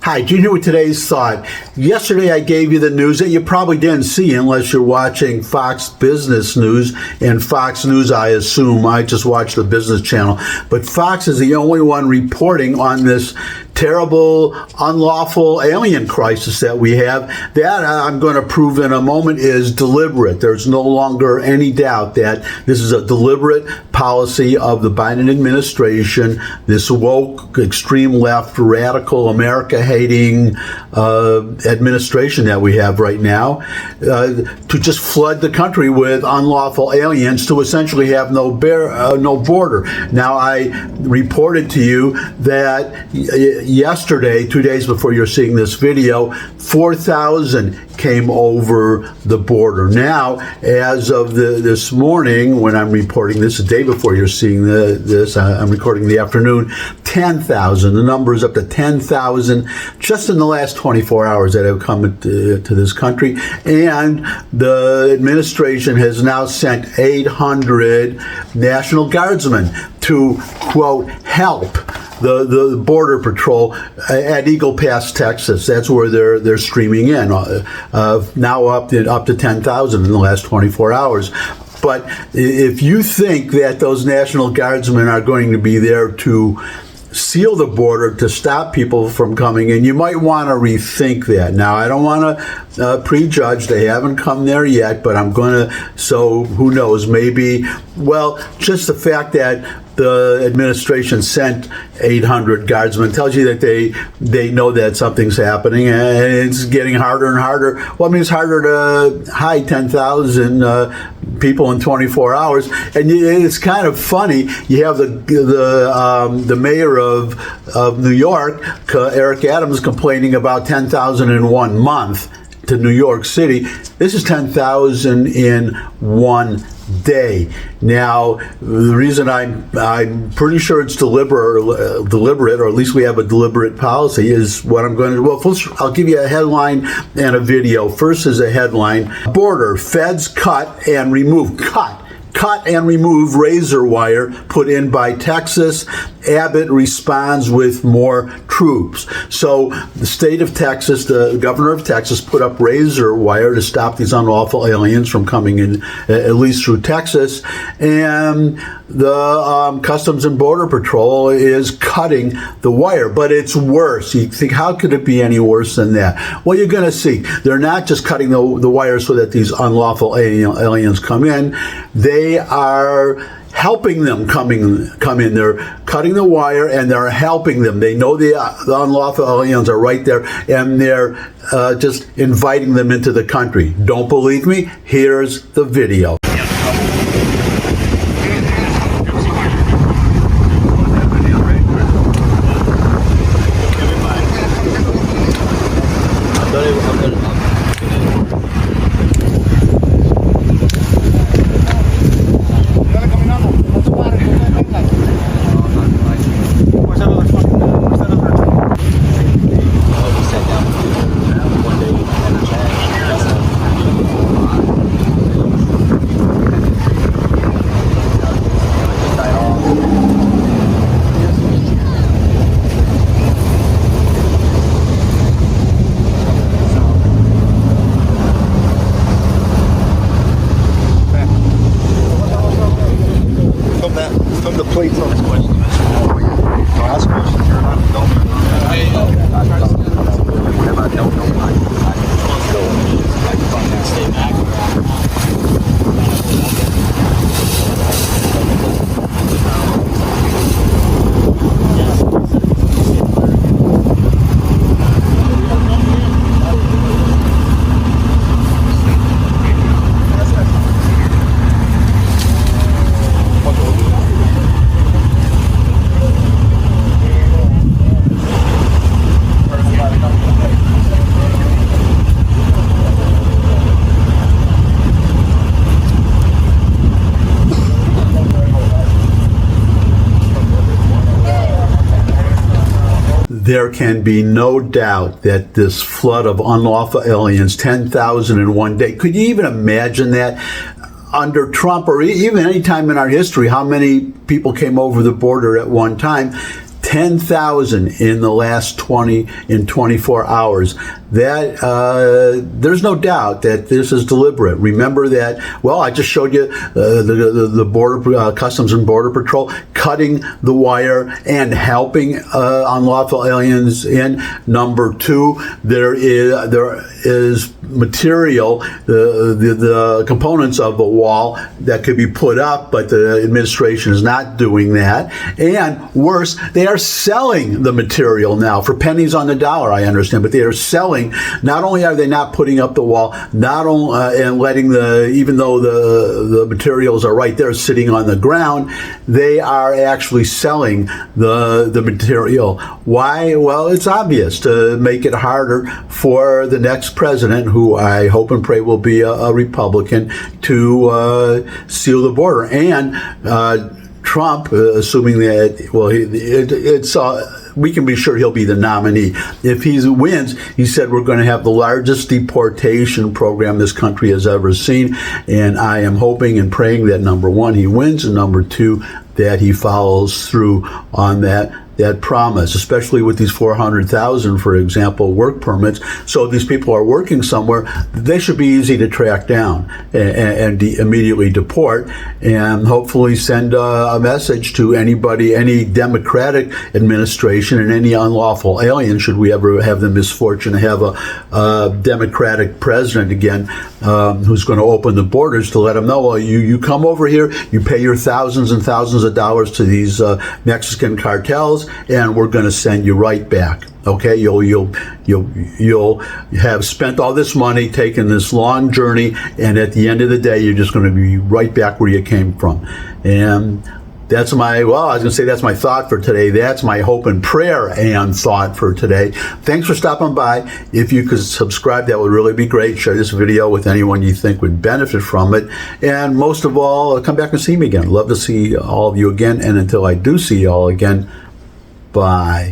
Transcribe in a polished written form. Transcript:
Hi, Gene here with today's thought. Yesterday I gave you the news that you probably didn't see unless you're watching Fox Business News. And Fox News, I assume, I just watch the business channel. But Fox is the only one reporting on this terrible, unlawful alien crisis that we have. That, I'm going to prove in a moment, is deliberate. There's no longer any doubt that this is a deliberate policy of the Biden administration, this woke, extreme left, radical, America-hating administration that we have right now, to just flood the country with unlawful aliens to essentially have no border. Now, I reported to you that yesterday, 2 days before you're seeing this video, 4,000 came over the border. Now, as of this morning, when I'm reporting this, the day before you're seeing this, I'm recording the afternoon, 10,000. The number is up to 10,000 just in the last 24 hours that have come to this country. And the administration has now sent 800 National Guardsmen to, quote, help the Border Patrol at Eagle Pass, Texas. That's where they're streaming in. Now up to 10,000 in the last 24 hours. But if you think that those National Guardsmen are going to be there to seal the border, to stop people from coming in, you might want to rethink that. Now, I don't want to prejudge. They haven't come there yet, but I'm going to, so who knows, maybe, well, just the fact that the administration sent 800 guardsmen tells you that they know that something's happening, and it's getting harder and harder. Well, I mean, it's harder to hide 10,000 people in 24 hours, and it's kind of funny. You have the mayor of New York, Eric Adams, complaining about 10,000 in 1 month to New York City. This is 10,000 in 1 day. Now, the reason I'm pretty sure it's deliberate, or at least we have a deliberate policy, is what I'm going to do. Well, first, I'll give you a headline and a video. First is a headline: border, feds cut and remove razor wire put in by Texas. Abbott responds with more troops. So the state of Texas, the governor of Texas, put up razor wire to stop these unlawful aliens from coming in, at least through Texas. And the Customs and Border Patrol is cutting the wire. But it's worse. You think, how could it be any worse than that? Well, you're going to see. They're not just cutting the wire so that these unlawful aliens come in. They are helping them come in. They're cutting the wire and they're helping them. They know the unlawful aliens are right there, and they're just inviting them into the country. Don't believe me? Here's the video. From the plates on this question. Ask questions. You're not stay back. There can be no doubt that this flood of unlawful aliens, 10,000 in 1 day, could you even imagine that? Under Trump, or even any time in our history, how many people came over the border at one time? 10,000 in the last 24 hours. That there's no doubt that this is deliberate. Remember that. Well, I just showed you the border Customs and Border Patrol cutting the wire and helping unlawful aliens in. Number two, there is material, the components of the wall that could be put up, but the administration is not doing that. And worse, they are selling the material now for pennies on the dollar, I understand, but they are selling. Not only are they not putting up the wall, not only and letting even though the materials are right there sitting on the ground, they are actually selling the material. Why? Well, it's obvious, to make it harder for the next president, who I hope and pray will be a Republican, to seal the border. And Trump, assuming that, well, we can be sure he'll be the nominee. If he wins, he said we're going to have the largest deportation program this country has ever seen. And I am hoping and praying that, number one, he wins, and number two, that he follows through on that promise, especially with these 400,000, for example, work permits. So these people are working somewhere, they should be easy to track down and immediately deport, and hopefully send a message to anybody, any Democratic administration and any unlawful alien, should we ever have the misfortune to have a Democratic president again, who's going to open the borders, to let them know, well, you come over here, you pay your thousands and thousands of dollars to these Mexican cartels, and we're going to send you right back. Okay, you'll have spent all this money, taken this long journey, and at the end of the day, you're just going to be right back where you came from. And that's my thought for today. That's my hope and prayer and thought for today. Thanks for stopping by. If you could subscribe, that would really be great. Share this video with anyone you think would benefit from it. And most of all, come back and see me again. Love to see all of you again. And until I do see you all again, bye.